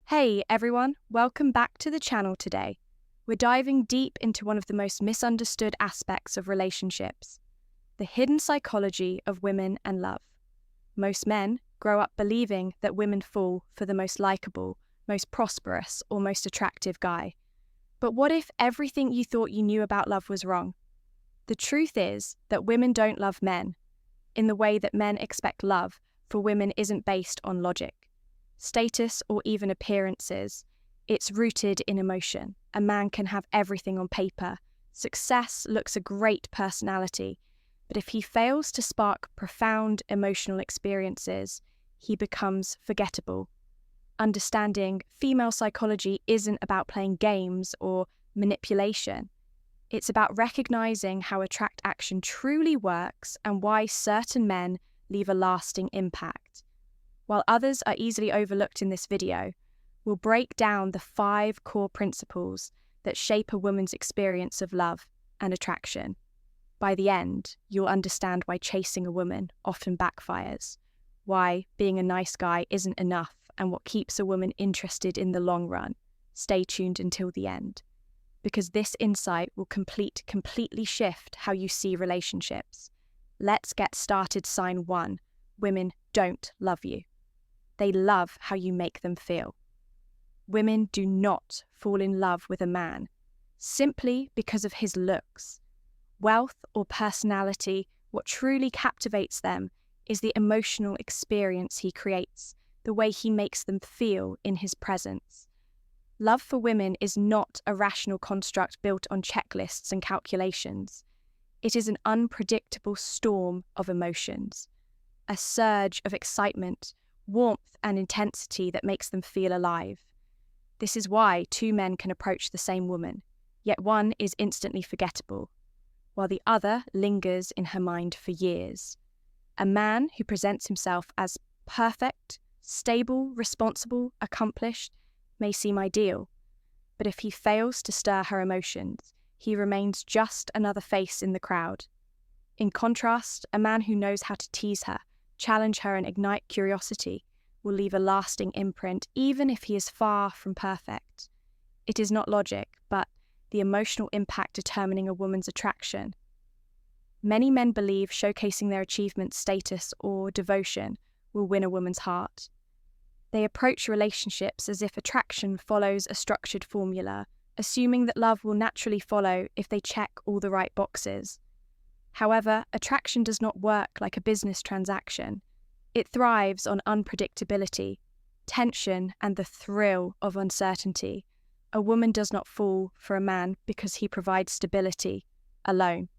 Hey everyone, welcome back to the channel today. We're diving deep into one of the most misunderstood aspects of relationships, the hidden psychology of women and love. Most men grow up believing that women fall for the most likable, most prosperous, or most attractive guy. But what if everything you thought you knew about love was wrong? The truth is that women don't love men in the way that men expect love for women isn't based on logic, status, or even appearances. It's rooted in emotion. A man can have everything on paper. Success looks a great personality, but if he fails to spark profound emotional experiences, he becomes forgettable. Understanding female psychology isn't about playing games or manipulation. It's about recognizing how attract action truly works and why certain men leave a lasting impact. While others are easily overlooked in this video, we'll break down the 5 core principles that shape a woman's experience of love and attraction. By the end, you'll understand why chasing a woman often backfires, why being a nice guy isn't enough, and what keeps a woman interested in the long run. Stay tuned until the end, because this insight will completely shift how you see relationships. Let's get started. Sign 1. Women don't love you. They love how you make them feel. Women do not fall in love with a man simply because of his looks, wealth, or personality. What truly captivates them is the emotional experience he creates, the way he makes them feel in his presence. Love for women is not a rational construct built on checklists and calculations. It is an unpredictable storm of emotions, a surge of excitement, warmth, and intensity that makes them feel alive. This is why 2 men can approach the same woman, yet one is instantly forgettable, while the other lingers in her mind for years. A man who presents himself as perfect, stable, responsible, accomplished may seem ideal, but if he fails to stir her emotions, he remains just another face in the crowd. In contrast, a man who knows how to tease her, challenge her, and ignite curiosity will leave a lasting imprint, even if he is far from perfect. It is not logic, but the emotional impact determining a woman's attraction. Many men believe showcasing their achievements, status, or devotion will win a woman's heart. They approach relationships as if attraction follows a structured formula, assuming that love will naturally follow if they check all the right boxes. However, attraction does not work like a business transaction. It thrives on unpredictability, tension, and the thrill of uncertainty. A woman does not fall for a man because he provides stability alone.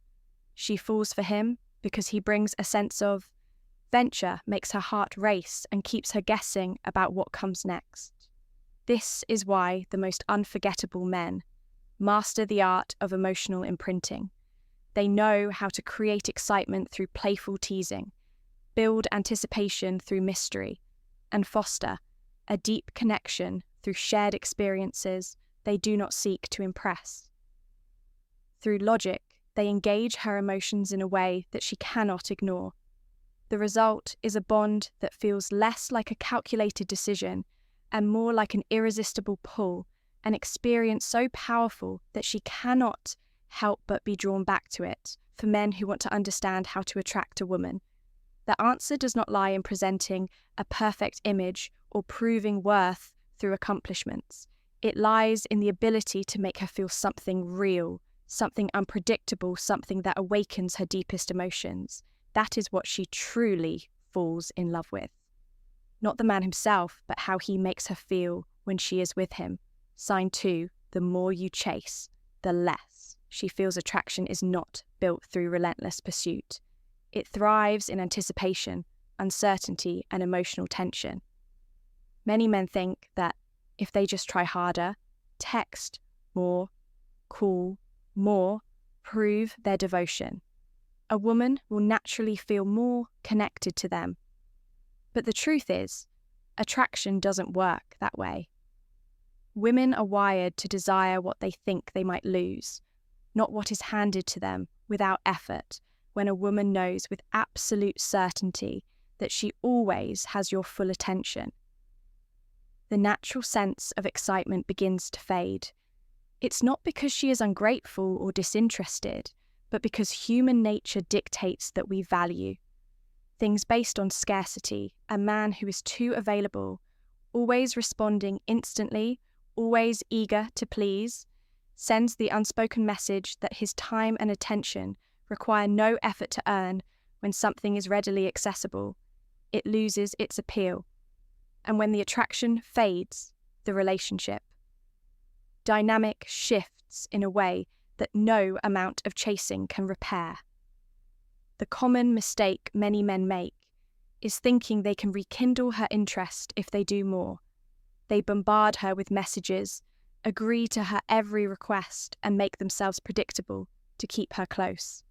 She falls for him because he brings a sense of venture, makes her heart race, and keeps her guessing about what comes next. This is why the most unforgettable men master the art of emotional imprinting. They know how to create excitement through playful teasing, build anticipation through mystery, and foster a deep connection through shared experiences they do not seek to impress. Through logic, they engage her emotions in a way that she cannot ignore. The result is a bond that feels less like a calculated decision and more like an irresistible pull, an experience so powerful that she cannot help but be drawn back to it. For men who want to understand how to attract a woman, the answer does not lie in presenting a perfect image or proving worth through accomplishments. It lies in the ability to make her feel something real, something unpredictable, something that awakens her deepest emotions. That is what she truly falls in love with. Not the man himself, but how he makes her feel when she is with him. Sign 2, the more you chase, the less she feels. Attraction is not built through relentless pursuit. It thrives in anticipation, uncertainty, and emotional tension. Many men think that if they just try harder, text more, call more, prove their devotion, a woman will naturally feel more connected to them. But the truth is, attraction doesn't work that way. Women are wired to desire what they think they might lose, not what is handed to them without effort. When a woman knows with absolute certainty that she always has your full attention, the natural sense of excitement begins to fade. It's not because she is ungrateful or disinterested, but because human nature dictates that we value things based on scarcity. A man who is too available, always responding instantly, always eager to please, sends the unspoken message that his time and attention require no effort to earn. When something is readily accessible, it loses its appeal. And when the attraction fades, the relationship dynamic shifts in a way that no amount of chasing can repair. The common mistake many men make is thinking they can rekindle her interest if they do more. They bombard her with messages, agree to her every request, and make themselves predictable to keep her close.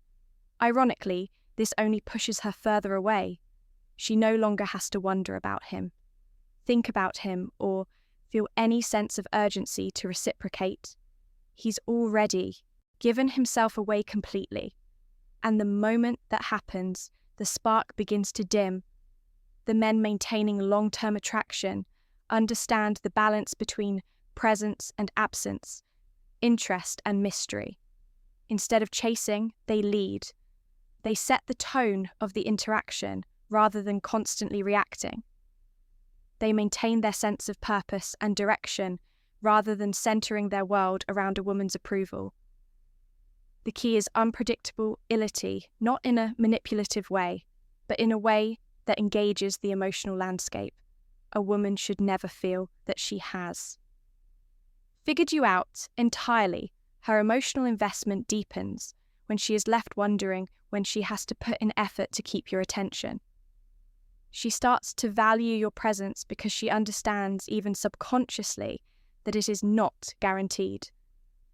Ironically, this only pushes her further away. She no longer has to wonder about him, think about him, or feel any sense of urgency to reciprocate. He's already given himself away completely, and the moment that happens, the spark begins to dim. The men maintaining long-term attraction understand the balance between presence and absence, interest and mystery. Instead of chasing, they lead. They set the tone of the interaction rather than constantly reacting. They maintain their sense of purpose and direction rather than centering their world around a woman's approval. The key is unpredictability, not in a manipulative way, but in a way that engages the emotional landscape. A woman should never feel that she has figured you out entirely. Her emotional investment deepens when she is left wondering when she has to put in effort to keep your attention. She starts to value your presence because she understands, even subconsciously, that it is not guaranteed.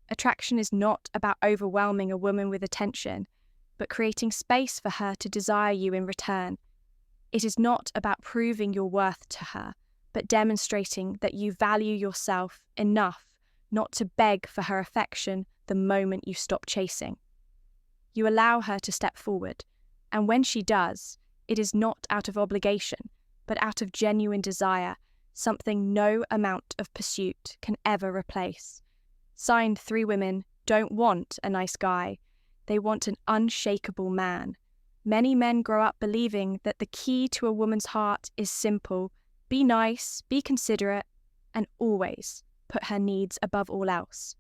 Attraction is not about overwhelming a woman with attention, but creating space for her to desire you in return. It is not about proving your worth to her, but demonstrating that you value yourself enough not to beg for her affection the moment you stop chasing. You allow her to step forward, and when she does, it is not out of obligation, but out of genuine desire, something no amount of pursuit can ever replace. Signed 3 women don't want a nice guy. They want an unshakable man. Many men grow up believing that the key to a woman's heart is simple: be nice, be considerate, and always put her needs above all else.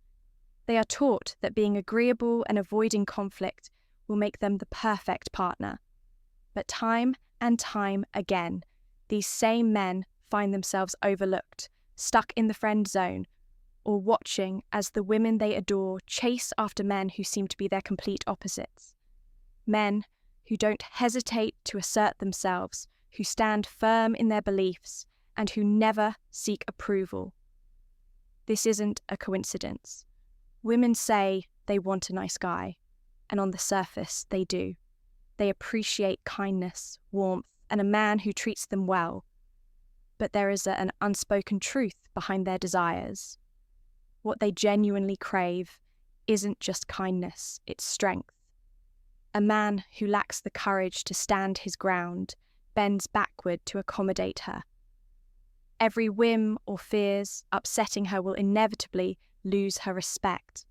They are taught that being agreeable and avoiding conflict will make them the perfect partner. But time and time again, these same men find themselves overlooked, stuck in the friend zone, or watching as the women they adore chase after men who seem to be their complete opposites. Men who don't hesitate to assert themselves, who stand firm in their beliefs, and who never seek approval. This isn't a coincidence. Women say they want a nice guy, and on the surface they do. They appreciate kindness, warmth, and a man who treats them well. But there is an unspoken truth behind their desires. What they genuinely crave isn't just kindness, it's strength. A man who lacks the courage to stand his ground bends backward to accommodate her. Every whim or fears upsetting her will inevitably lose her respect.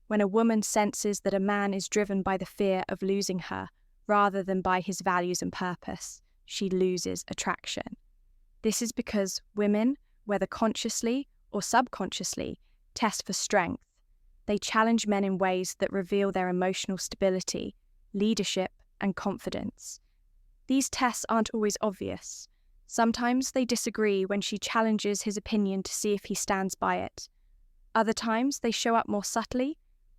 When a woman senses that a man is driven by the fear of losing her rather than by his values and purpose, she loses attraction. This is because women, whether consciously or subconsciously, test for strength. They challenge men in ways that reveal their emotional stability, leadership, and confidence. These tests aren't always obvious. Sometimes they disagree when she challenges his opinion to see if he stands by it. Other times they show up more subtly,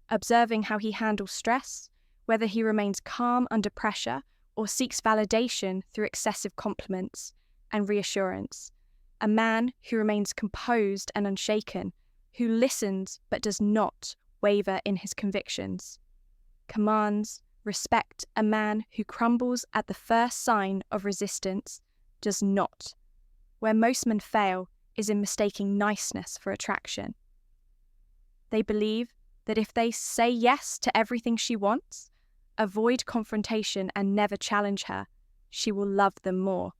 observing how he handles stress, whether he remains calm under pressure or seeks validation through excessive compliments and reassurance. A man who remains composed and unshaken, who listens but does not waver in his convictions, commands respect. A man who crumbles at the first sign of resistance does not. Where most men fail is in mistaking niceness for attraction. They believe that if they say yes to everything she wants, avoid confrontation and never challenge her, she will love them more.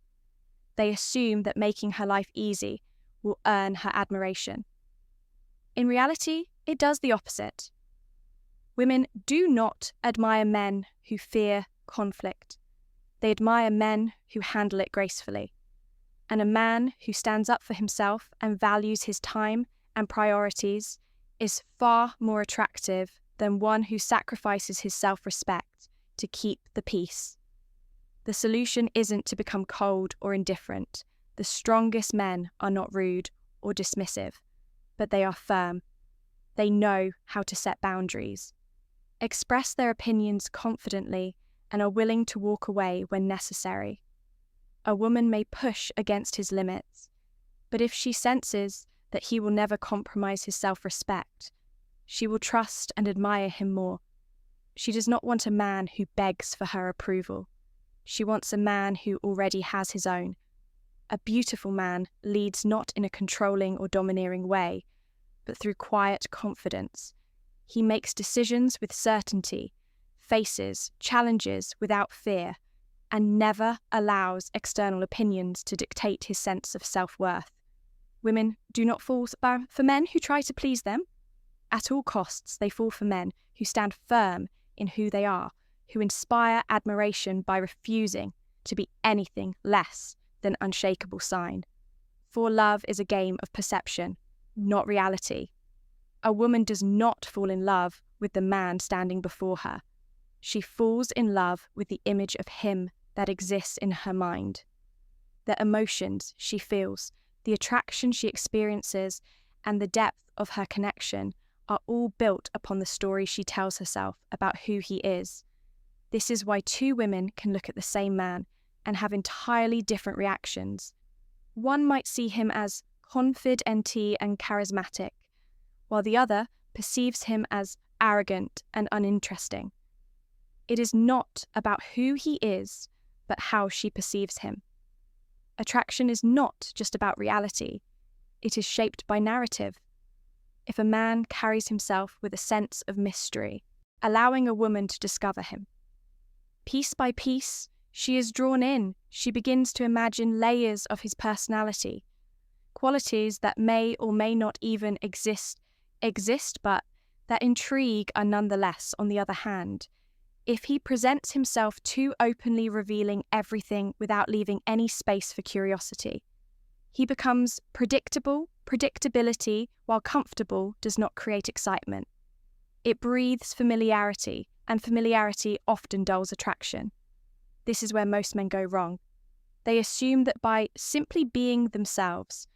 They assume that making her life easy will earn her admiration. In reality, it does the opposite. Women do not admire men who fear conflict. They admire men who handle it gracefully. And a man who stands up for himself and values his time and priorities is far more attractive than one who sacrifices his self-respect to keep the peace. The solution isn't to become cold or indifferent. The strongest men are not rude or dismissive, but they are firm. They know how to set boundaries, express their opinions confidently, and are willing to walk away when necessary. A woman may push against his limits, but if she senses that he will never compromise his self-respect, she will trust and admire him more. She does not want a man who begs for her approval. She wants a man who already has his own. A beautiful man leads not in a controlling or domineering way, but through quiet confidence. He makes decisions with certainty, faces challenges without fear, and never allows external opinions to dictate his sense of self-worth. Women do not fall for men who try to please them. At all costs, they fall for men who stand firm in who they are, who inspire admiration by refusing to be anything less than unshakable sign. For love is a game of perception, not reality. A woman does not fall in love with the man standing before her. She falls in love with the image of him that exists in her mind. The emotions she feels, the attraction she experiences, and the depth of her connection are all built upon the story she tells herself about who he is. This is why two women can look at the same man and have entirely different reactions. One might see him as confident and charismatic, while the other perceives him as arrogant and uninteresting. It is not about who he is, but how she perceives him. Attraction is not just about reality. It is shaped by narrative. If a man carries himself with a sense of mystery, allowing a woman to discover him, piece by piece, she is drawn in. She begins to imagine layers of his personality, qualities that may or may not even exist, but that intrigue are nonetheless. On the other hand, if he presents himself too openly, revealing everything without leaving any space for curiosity, he becomes predictable. Predictability, while comfortable, does not create excitement. It breathes familiarity, and familiarity often dulls attraction. This is where most men go wrong. They assume that by simply being themselves,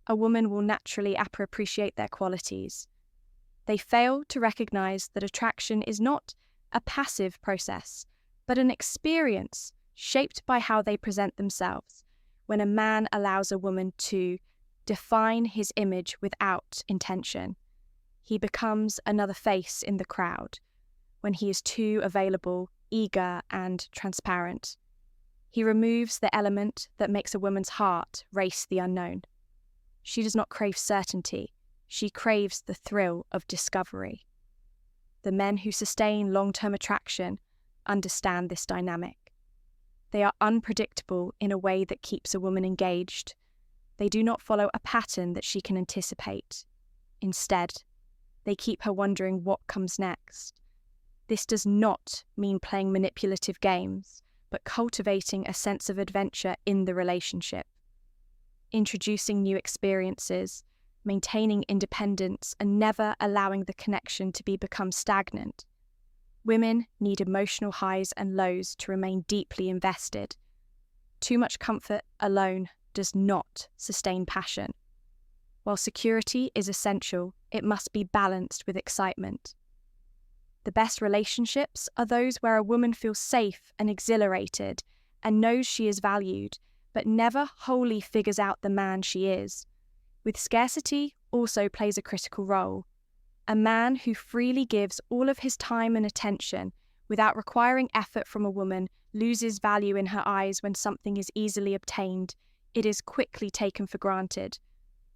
a woman will naturally appreciate their qualities. They fail to recognize that attraction is not a passive process, but an experience shaped by how they present themselves. When a man allows a woman to define his image without intention, he becomes another face in the crowd. When he is too available, eager, and transparent, he removes the element that makes a woman's heart race the unknown. She does not crave certainty. She craves the thrill of discovery. The men who sustain long-term attraction understand this dynamic. They are unpredictable in a way that keeps a woman engaged. They do not follow a pattern that she can anticipate. Instead, they keep her wondering what comes next. This does not mean playing manipulative games, but cultivating a sense of adventure in the relationship. Introducing new experiences, maintaining independence, and never allowing the connection to become stagnant. Women need emotional highs and lows to remain deeply invested. Too much comfort alone does not sustain passion. While security is essential, it must be balanced with excitement. The best relationships are those where a woman feels safe and exhilarated and knows she is valued, but never wholly figures out the man she is. With scarcity also plays a critical role. A man who freely gives all of his time and attention without requiring effort from a woman loses value in her eyes. When something is easily obtained, it is quickly taken for granted.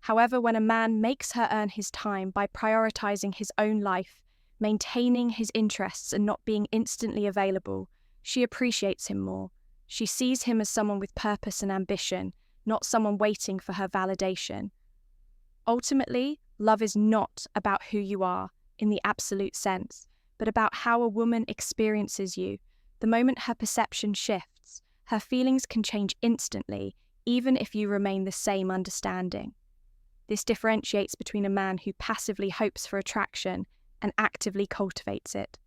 However, when a man makes her earn his time by prioritizing his own life, maintaining his interests, and not being instantly available, she appreciates him more. She sees him as someone with purpose and ambition, not someone waiting for her validation. Ultimately, love is not about who you are in the absolute sense, but about how a woman experiences you. The moment her perception shifts, her feelings can change instantly, even if you remain the same understanding. This differentiates between a man who passively hopes for attraction and actively cultivates it.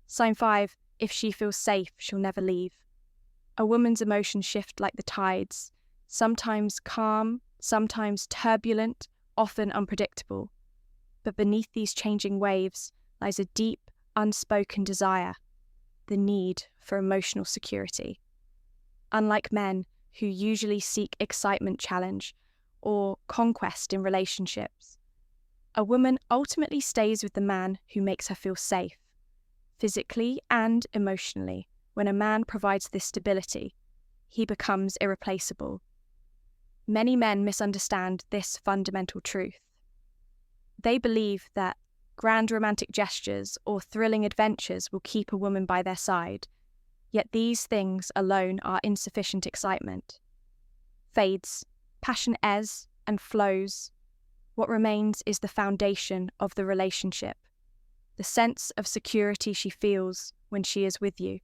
Sign 5, if she feels safe, she'll never leave. A woman's emotions shift like the tides, sometimes calm, sometimes turbulent, often unpredictable. But beneath these changing waves lies a deep, unspoken desire, the need for emotional security. Unlike men who usually seek excitement, challenge, or conquest in relationships, a woman ultimately stays with the man who makes her feel safe, physically and emotionally. When a man provides this stability, he becomes irreplaceable. Many men misunderstand this fundamental truth. They believe that grand romantic gestures or thrilling adventures will keep a woman by their side, yet these things alone are insufficient. Excitement fades, passion ebbs and flows. What remains is the foundation of the relationship, the sense of security she feels when she is with you.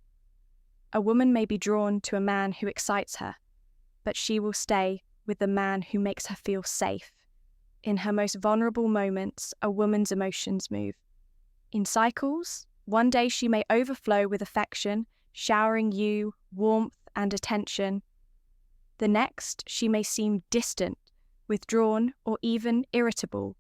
A woman may be drawn to a man who excites her, but she will stay with the man who makes her feel safe. In her most vulnerable moments, a woman's emotions move. In cycles, one day she may overflow with affection, showering you warmth and attention. The next, she may seem distant, withdrawn, or even irritable.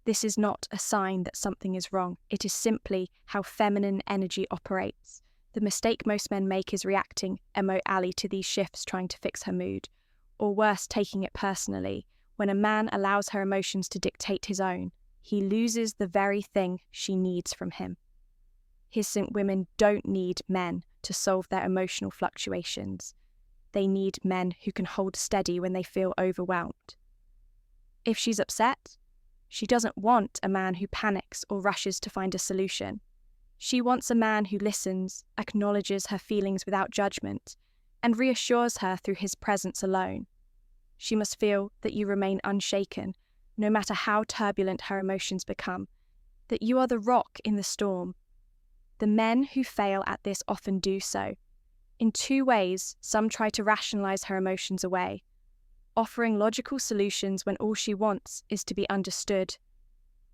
This is not a sign that something is wrong. It is simply how feminine energy operates. The mistake most men make is reacting emotionally to these shifts, trying to fix her mood, or worse, taking it personally. When a man allows her emotions to dictate his own, he loses the very thing she needs from him. Hyacinth women don't need men to solve their emotional fluctuations. They need men who can hold steady when they feel overwhelmed. If she's upset, she doesn't want a man who panics or rushes to find a solution. She wants a man who listens, acknowledges her feelings without judgment, and reassures her through his presence alone. She must feel that you remain unshaken, no matter how turbulent her emotions become, that you are the rock in the storm. The men who fail at this often do so. In two ways, some try to rationalize her emotions away, offering logical solutions when all she wants is to be understood.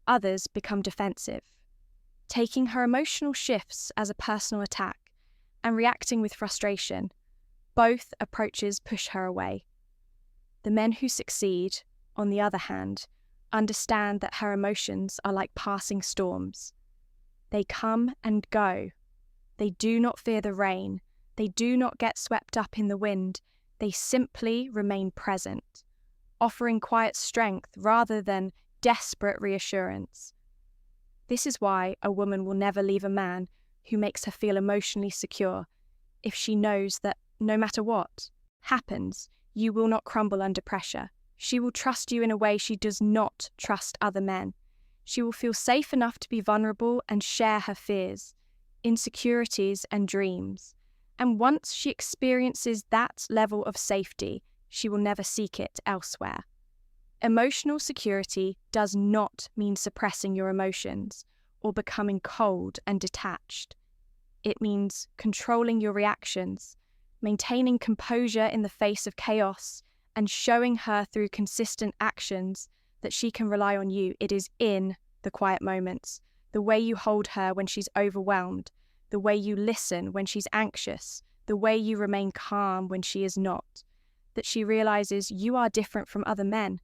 Others become defensive, taking her emotional shifts as a personal attack and reacting with frustration. Both approaches push her away. The men who succeed, on the other hand, understand that her emotions are like passing storms. They come and go. They do not fear the rain. They do not get swept up in the wind. They simply remain present, offering quiet strength rather than desperate reassurance. This is why a woman will never leave a man who makes her feel emotionally secure, if she knows that no matter what happens, you will not crumble under pressure. She will trust you in a way she does not trust other men. She will feel safe enough to be vulnerable and share her fears, insecurities, and dreams. And once she experiences that level of safety, she will never seek it elsewhere. Emotional security does not mean suppressing your emotions or becoming cold and detached. It means controlling your reactions, maintaining composure in the face of chaos, and showing her through consistent actions that she can rely on you. It is in the quiet moments, the way you hold her when she's overwhelmed, the way you listen when she's anxious, the way you remain calm when she is not, that she realizes you are different from other men.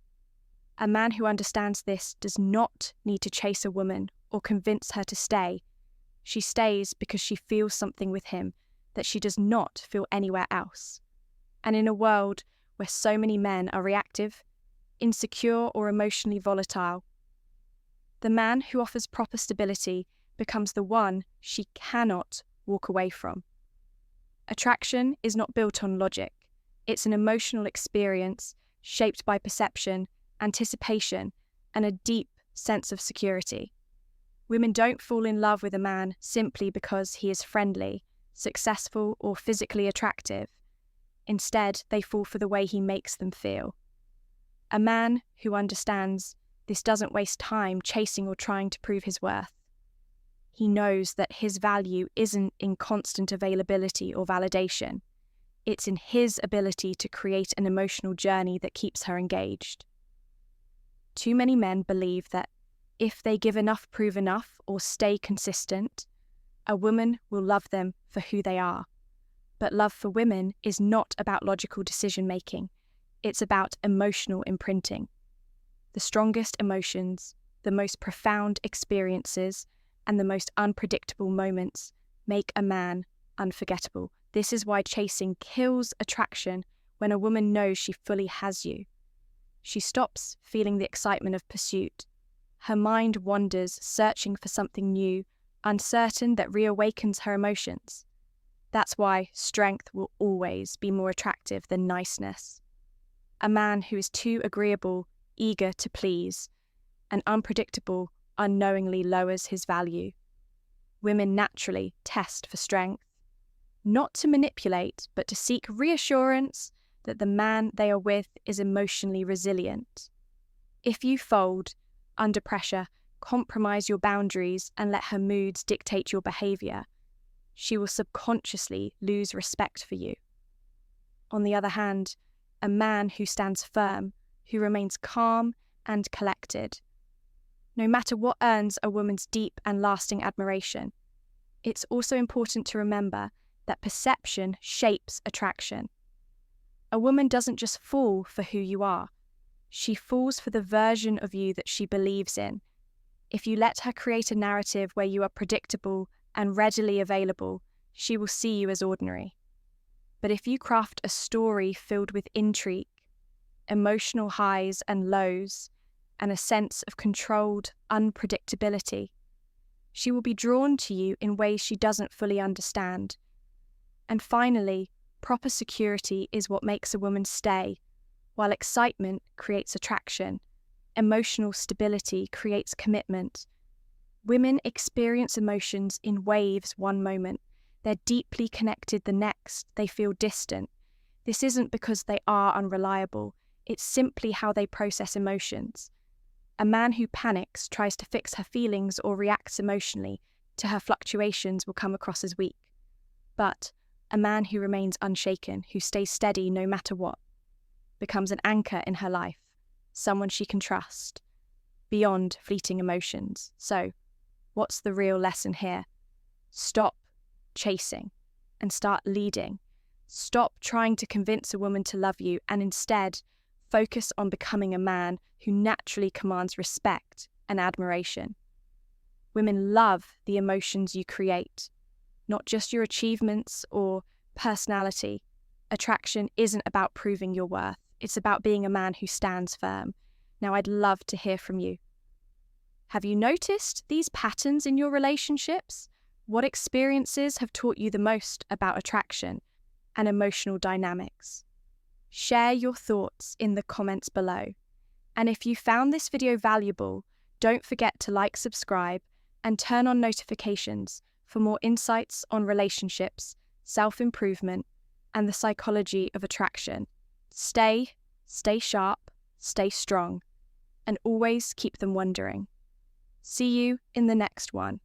A man who understands this does not need to chase a woman or convince her to stay. She stays because she feels something with him that she does not feel anywhere else. And in a world where so many men are reactive, insecure, or emotionally volatile, the man who offers proper stability becomes the one she cannot walk away from. Attraction is not built on logic. It's an emotional experience shaped by perception, anticipation, and a deep sense of security. Women don't fall in love with a man simply because he is friendly, successful, or physically attractive. Instead, they fall for the way he makes them feel. A man who understands This doesn't waste time chasing or trying to prove his worth. He knows that his value isn't in constant availability or validation. It's in his ability to create an emotional journey that keeps her engaged. Too many men believe that if they give enough, prove enough, or stay consistent, a woman will love them for who they are. But love for women is not about logical decision-making. It's about emotional imprinting. The strongest emotions, the most profound experiences, and the most unpredictable moments make a man unforgettable. This is why chasing kills attraction when a woman knows she fully has you. She stops feeling the excitement of pursuit. Her mind wanders, searching for something new, uncertain that reawakens her emotions. That's why strength will always be more attractive than niceness. A man who is too agreeable, eager to please, and unpredictable unknowingly lowers his value. Women naturally test for strength, not to manipulate, but to seek reassurance that the man they are with is emotionally resilient. If you fold under pressure, compromise your boundaries, and let her moods dictate your behavior, she will subconsciously lose respect for you. On the other hand, a man who stands firm, who remains calm and collected, no matter what, earns a woman's deep and lasting admiration. It's also important to remember that perception shapes attraction. A woman doesn't just fall for who you are. She falls for the version of you that she believes in. If you let her create a narrative where you are predictable and readily available, she will see you as ordinary. But if you craft a story filled with intrigue, emotional highs and lows, and a sense of controlled unpredictability, she will be drawn to you in ways she doesn't fully understand. And finally, proper security is what makes a woman stay, while excitement creates attraction. Emotional stability creates commitment. Women experience emotions in waves one moment. They're deeply connected the next. They feel distant. This isn't because they are unreliable. It's simply how they process emotions. A man who panics, tries to fix her feelings, or reacts emotionally to her fluctuations will come across as weak. But a man who remains unshaken, who stays steady no matter what, becomes an anchor in her life, someone she can trust, beyond fleeting emotions. So, what's the real lesson here? Stop chasing and start leading. Stop trying to convince a woman to love you and instead focus on becoming a man who naturally commands respect and admiration. Women love the emotions you create, not just your achievements or personality. Attraction isn't about proving your worth. It's about being a man who stands firm. Now, I'd love to hear from you. Have you noticed these patterns in your relationships? What experiences have taught you the most about attraction and emotional dynamics? Share your thoughts in the comments below. And if you found this video valuable, don't forget to like, subscribe, and turn on notifications for more insights on relationships, self-improvement, and the psychology of attraction. Stay sharp, stay strong, and always keep them wondering. See you in the next one.